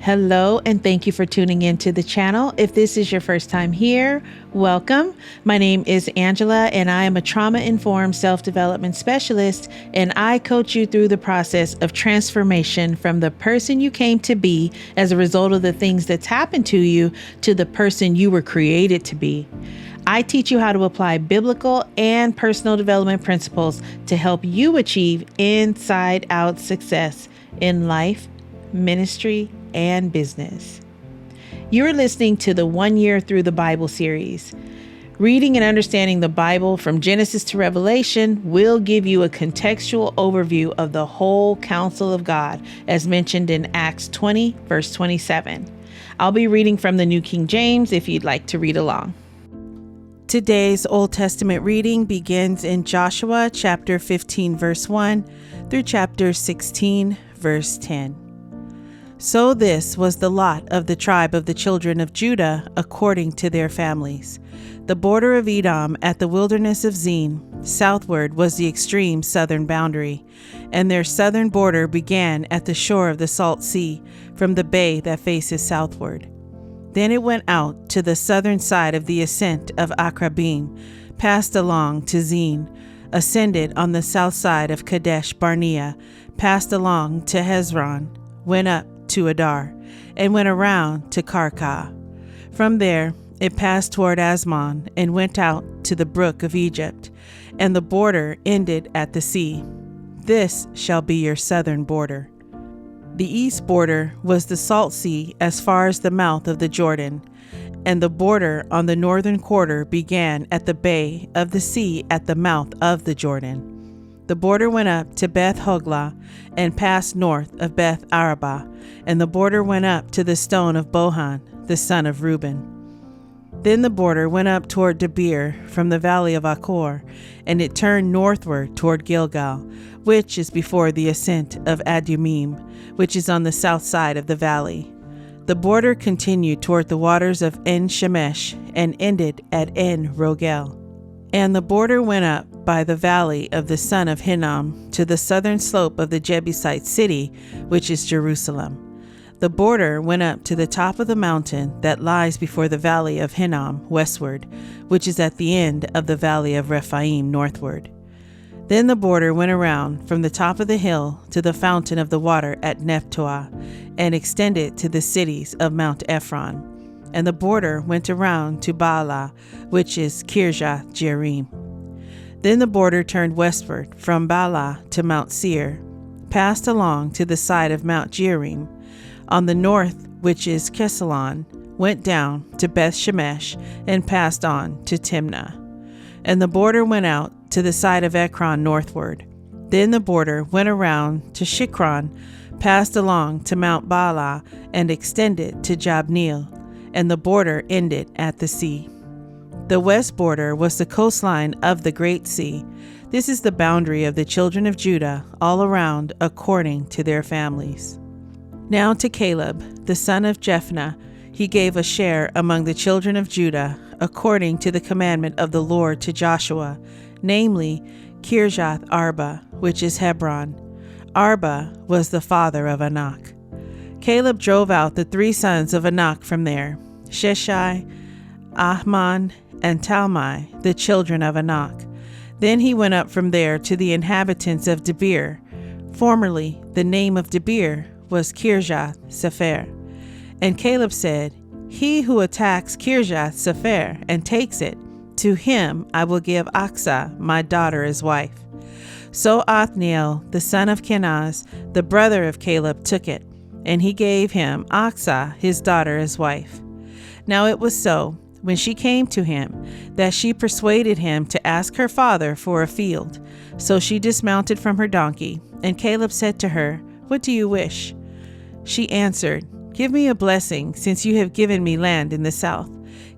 Hello, and thank you for tuning into the channel. If this is your first time here, welcome. My name is Angela, and I am a trauma-informed self-development specialist, and I coach you through the process of transformation from the person you came to be as a result of the things that's happened to you to the person you were created to be. I teach you how to apply biblical and personal development principles to help you achieve inside-out success in life, ministry, and business. You're listening to the 1 Year Through the Bible series. Reading and understanding the Bible from Genesis to Revelation will give you a contextual overview of the whole counsel of God, as mentioned in Acts 20, verse 27. I'll be reading from the New King James if you'd like to read along. Today's Old Testament reading begins in Joshua chapter 15, verse 1 through chapter 16, verse 10. So this was the lot of the tribe of the children of Judah according to their families. The border of Edom at the wilderness of Zin, southward, was the extreme southern boundary, and their southern border began at the shore of the Salt Sea, from the bay that faces southward. Then it went out to the southern side of the ascent of Akrabim, passed along to Zin, ascended on the south side of Kadesh Barnea, passed along to Hezron, went up to Adar, and went around to Karka. From there it passed toward Asmon and went out to the brook of Egypt, and the border ended at the sea. This shall be your southern border. The east border was the Salt Sea as far as the mouth of the Jordan, and the border on the northern quarter began at the bay of the sea at the mouth of the Jordan. The border went up to Beth Hoglah and passed north of Beth Arabah, and the border went up to the stone of Bohan, the son of Reuben. Then the border went up toward Debir from the valley of Achor, and it turned northward toward Gilgal, which is before the ascent of Adumim, which is on the south side of the valley. The border continued toward the waters of En Shemesh and ended at En Rogel. And the border went up by the valley of the son of Hinnom to the southern slope of the Jebusite city, which is Jerusalem. The border went up to the top of the mountain that lies before the valley of Hinnom westward, which is at the end of the valley of Rephaim northward. Then the border went around from the top of the hill to the fountain of the water at Nephtoah, and extended to the cities of Mount Ephron. And the border went around to Baalah, which is Kirjath Jearim. Then the border turned westward from Baalah to Mount Seir, passed along to the side of Mount Jearim, on the north, which is Kesalon, went down to Beth Shemesh, and passed on to Timnah. And the border went out to the side of Ekron northward. Then the border went around to Shikron, passed along to Mount Baalah, and extended to Jabneel, and the border ended at the sea. The west border was the coastline of the Great Sea. This is the boundary of the children of Judah all around according to their families. Now to Caleb, the son of Jephunneh, he gave a share among the children of Judah according to the commandment of the Lord to Joshua, namely Kirjath Arba, which is Hebron. Arba was the father of Anak. Caleb drove out the 3 sons of Anak from there, Sheshai, Ahman, and Talmai, the children of Anak. Then he went up from there to the inhabitants of Debir. Formerly the name of Debir was Kirjath Sepher. And Caleb said, He who attacks Kirjath Sepher and takes it, to him I will give Achsah, my daughter, as wife. So Othniel, the son of Kenaz, the brother of Caleb, took it, and he gave him Achsah, his daughter, as wife. Now it was so, when she came to him, that she persuaded him to ask her father for a field. So she dismounted from her donkey, and Caleb said to her, What do you wish? She answered, Give me a blessing, since you have given me land in the south.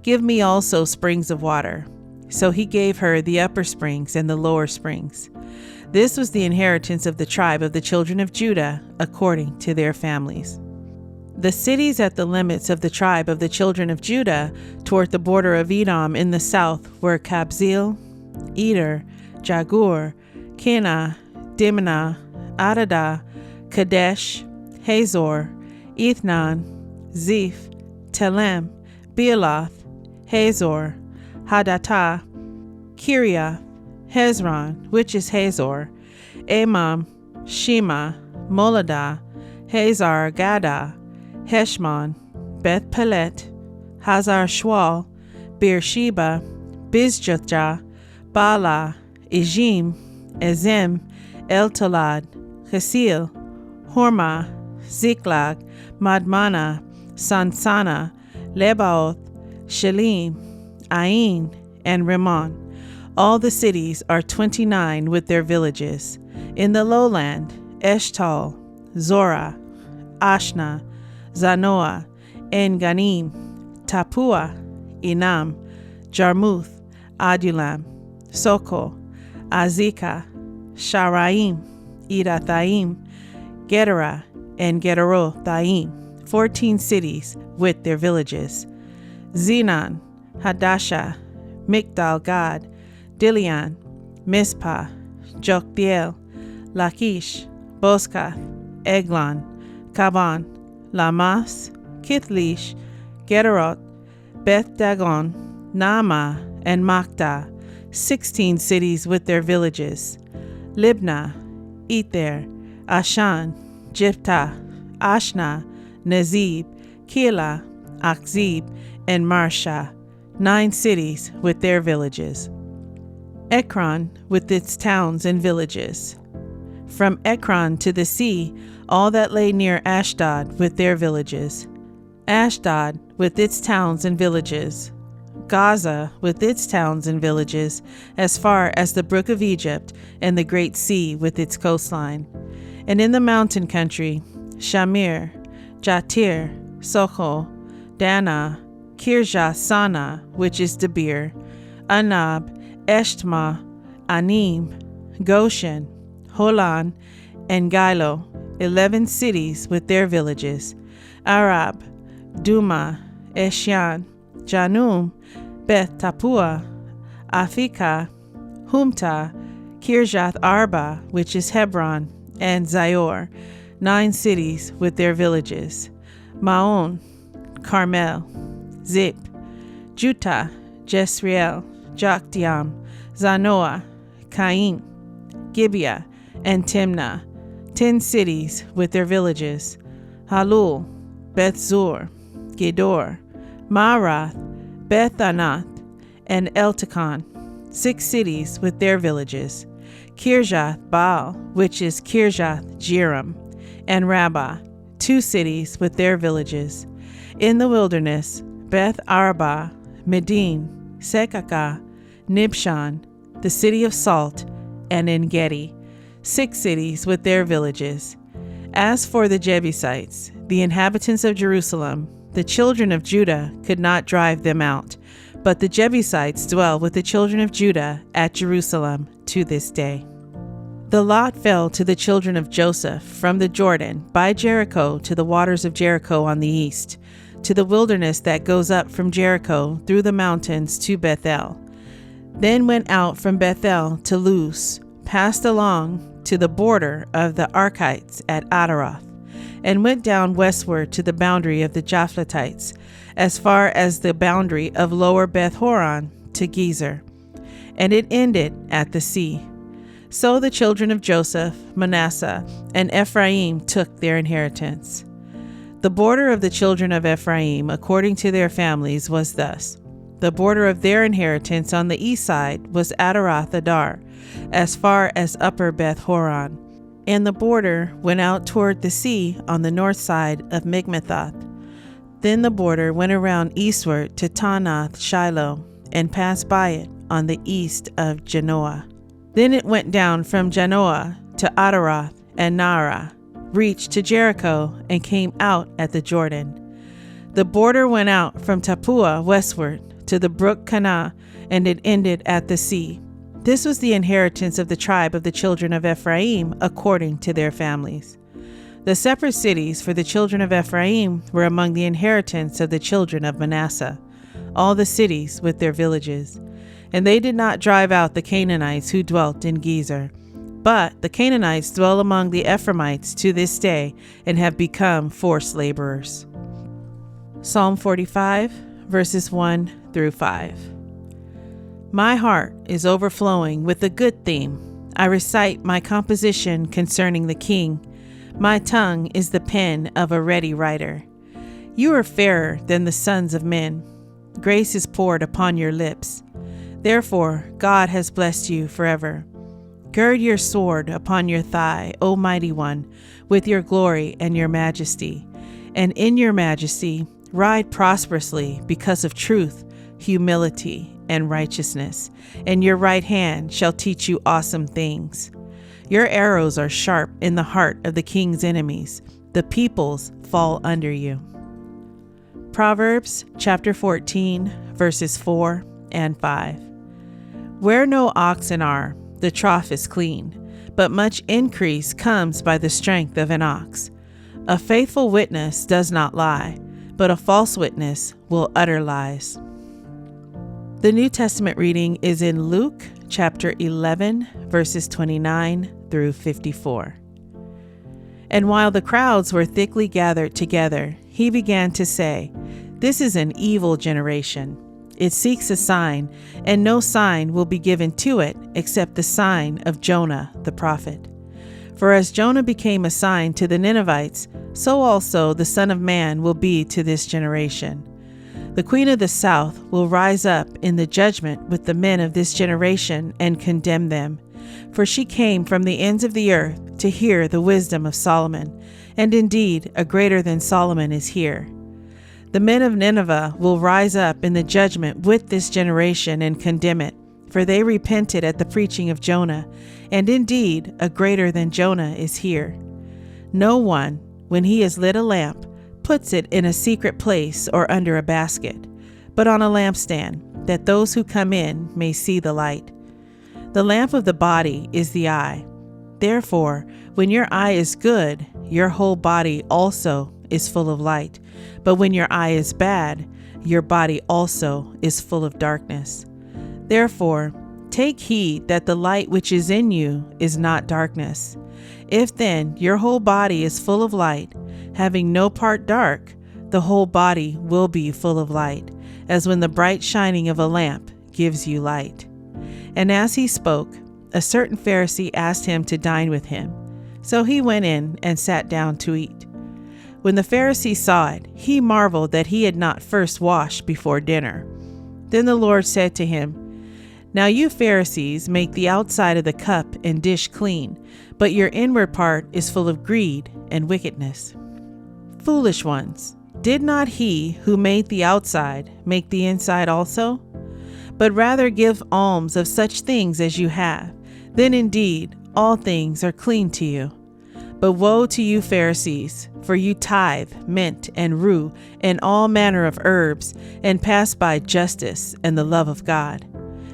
Give me also springs of water. So he gave her the upper springs and the lower springs. This was the inheritance of the tribe of the children of Judah, according to their families. The cities at the limits of the tribe of the children of Judah toward the border of Edom in the south were Kabzeel, Eder, Jagur, Kenah, Dimnah, Adadah, Kadesh, Hazor, Ethnan, Zeph, Telem, Bealoth, Hazor, Hadattah, Kiriath, Hezron, which is Hazor, Amam, Shema, Moladah, Hazar Gaddah, Heshmon, Beth Pelet, Hazar Shwal, Beersheba, Bizjah, Bala, Ejim, Ezem, El-Tolad, Chesil, Hormah, Ziklag, Madmana, Sansana, Lebaoth, Shalim, Ain, and Rimmon. All the cities are 29 with their villages. In the lowland, Eshtal, Zorah, Ashna, Zanoah, En-Ganim, Tapua, Enam, Jarmuth, Adulam, Soko, Azekah, Sharaim, Edathaim, Gederah, and Gederothaim, 14 cities with their villages. Zenon, Hadashah, Migdal Gad, Dilian, Mizpah, Joktheel, Lachish, Bozkath, Eglon, Kaban, Lamas, Kithlish, Gederot, Beth Dagon, Naamah, and Makdah, 16 cities with their villages. Libnah, Ether, Ashan, Jephthah, Ashna, Nezib, Keilah, Achzib, and Marsha, 9 cities with their villages. Ekron with its towns and villages. From Ekron to the sea, all that lay near Ashdod with their villages. Ashdod with its towns and villages. Gaza with its towns and villages, as far as the brook of Egypt and the great sea with its coastline. And in the mountain country, Shamir, Jatir, Socho, Dana, Kirjath Sana, which is Debir, Anab, Eshtma, Anim, Goshen, Holan, and Gilo, 11 cities with their villages. Arab, Duma, Eshan, Janum, Beth Tapua, Afika, Humta, Kirjath Arba, which is Hebron, and Zior, 9 cities with their villages. Maon, Carmel, Zip, Juta, Jezreel, Jokdeam, Zanoah, Cain, Gibeah, and Timnah, 10 cities with their villages. Halul, Beth Zur, Gedor, Maarath, Beth Anath, and Eltekon, 6 cities with their villages. Kirjath Baal, which is Kirjath Jearim, and Rabbah, 2 cities with their villages. In the wilderness, Beth Arba, Medin, Sekakah, Nibshan, the city of salt, and En-Gedi, 6 cities with their villages. As for the Jebusites, the inhabitants of Jerusalem, the children of Judah could not drive them out, but the Jebusites dwell with the children of Judah at Jerusalem to this day. The lot fell to the children of Joseph from the Jordan by Jericho to the waters of Jericho on the east, to the wilderness that goes up from Jericho through the mountains to Bethel. Then went out from Bethel to Luz, passed along to the border of the Archites at Adaroth, and went down westward to the boundary of the Japhletites, as far as the boundary of lower Beth Horon to Gezer, and it ended at the sea. So the children of Joseph, Manasseh, and Ephraim took their inheritance. The border of the children of Ephraim, according to their families, was thus. The border of their inheritance on the east side was Adaroth Adar, as far as upper Beth Horon, and the border went out toward the sea on the north side of Migmethath. Then the border went around eastward to Tanath Shiloh, and passed by it on the east of Janoah. Then it went down from Janoah to Adaroth and Naarah, reached to Jericho, and came out at the Jordan. The border went out from Tapua westward to the brook Kanah, and it ended at the sea. This was the inheritance of the tribe of the children of Ephraim according to their families. The separate cities for the children of Ephraim were among the inheritance of the children of Manasseh, all the cities with their villages. And they did not drive out the Canaanites who dwelt in Gezer. But the Canaanites dwell among the Ephraimites to this day and have become forced laborers. Psalm 45, verses 1 through 5. My heart is overflowing with a good theme. I recite my composition concerning the King. My tongue is the pen of a ready writer. You are fairer than the sons of men. Grace is poured upon your lips. Therefore, God has blessed you forever. Gird your sword upon your thigh, O mighty one, with your glory and your majesty. And in your majesty, ride prosperously because of truth, humility, and righteousness. And your right hand shall teach you awesome things. Your arrows are sharp in the heart of the king's enemies. The peoples fall under you. Proverbs chapter 14, verses 4 and 5. Where no oxen are, the trough is clean, but much increase comes by the strength of an ox. A faithful witness does not lie, but a false witness will utter lies. The New Testament reading is in Luke chapter 11, verses 29 through 54. And while the crowds were thickly gathered together, he began to say, This is an evil generation. It seeks a sign, and no sign will be given to it except the sign of Jonah the prophet. For as Jonah became a sign to the Ninevites, so also the Son of Man will be to this generation. The Queen of the South will rise up in the judgment with the men of this generation and condemn them. For she came from the ends of the earth to hear the wisdom of Solomon, and indeed a greater than Solomon is here. The men of Nineveh will rise up in the judgment with this generation and condemn it, for they repented at the preaching of Jonah, and indeed a greater than Jonah is here. No one, when he has lit a lamp, puts it in a secret place or under a basket, but on a lampstand, that those who come in may see the light. The lamp of the body is the eye. Therefore, when your eye is good, your whole body also is full of light. But when your eye is bad, your body also is full of darkness. Therefore, take heed that the light which is in you is not darkness. If then your whole body is full of light, having no part dark, the whole body will be full of light, as when the bright shining of a lamp gives you light. And as he spoke, a certain Pharisee asked him to dine with him. So he went in and sat down to eat. When the Pharisee saw it, he marveled that he had not first washed before dinner. Then the Lord said to him, Now you Pharisees make the outside of the cup and dish clean, but your inward part is full of greed and wickedness. Foolish ones, did not he who made the outside make the inside also? But rather give alms of such things as you have, then indeed all things are clean to you. But woe to you Pharisees, for you tithe, mint, and rue, and all manner of herbs, and pass by justice and the love of God.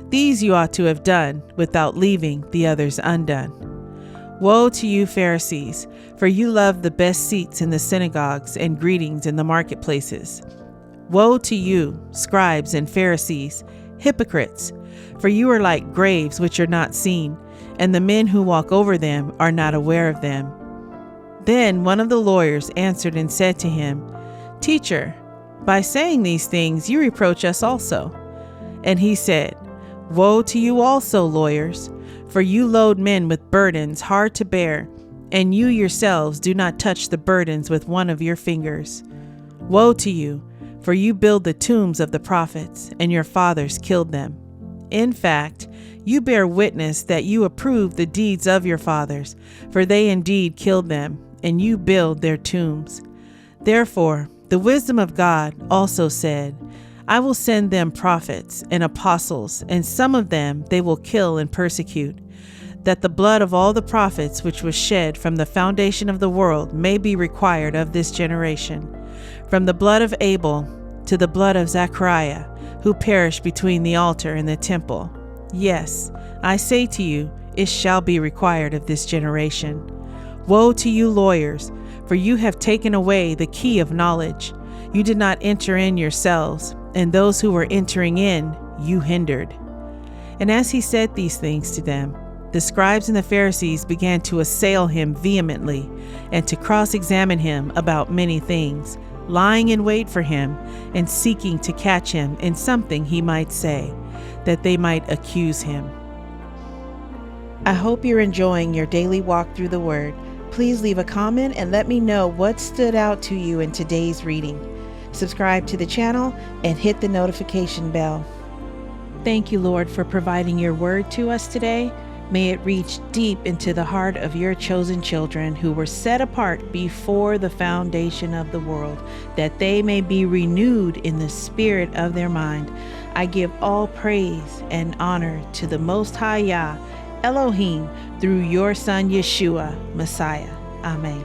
These you ought to have done without leaving the others undone. Woe to you Pharisees, for you love the best seats in the synagogues and greetings in the marketplaces. Woe to you, scribes and Pharisees, hypocrites, for you are like graves which are not seen, and the men who walk over them are not aware of them. Then one of the lawyers answered and said to him, Teacher, by saying these things you reproach us also. And he said, Woe to you also, lawyers, for you load men with burdens hard to bear, and you yourselves do not touch the burdens with one of your fingers. Woe to you, for you build the tombs of the prophets, and your fathers killed them. In fact, you bear witness that you approve the deeds of your fathers, for they indeed killed them, and you build their tombs. Therefore, the wisdom of God also said, I will send them prophets and apostles, and some of them they will kill and persecute, that the blood of all the prophets which was shed from the foundation of the world may be required of this generation, from the blood of Abel to the blood of Zechariah, who perished between the altar and the temple. Yes, I say to you, it shall be required of this generation. Woe to you lawyers, for you have taken away the key of knowledge. You did not enter in yourselves, and those who were entering in you hindered. And as he said these things to them, The scribes and the Pharisees began to assail him vehemently and to cross-examine him about many things, lying in wait for him and seeking to catch him in something he might say, that they might accuse him. I hope you're enjoying your daily walk through the Word. Please leave a comment and let me know what stood out to you in today's reading. Subscribe to the channel and hit the notification bell. Thank you, Lord, for providing your word to us today. May it reach deep into the heart of your chosen children who were set apart before the foundation of the world, that they may be renewed in the spirit of their mind. I give all praise and honor to the Most High Yah, Elohim, through your Son Yeshua, Messiah. Amen.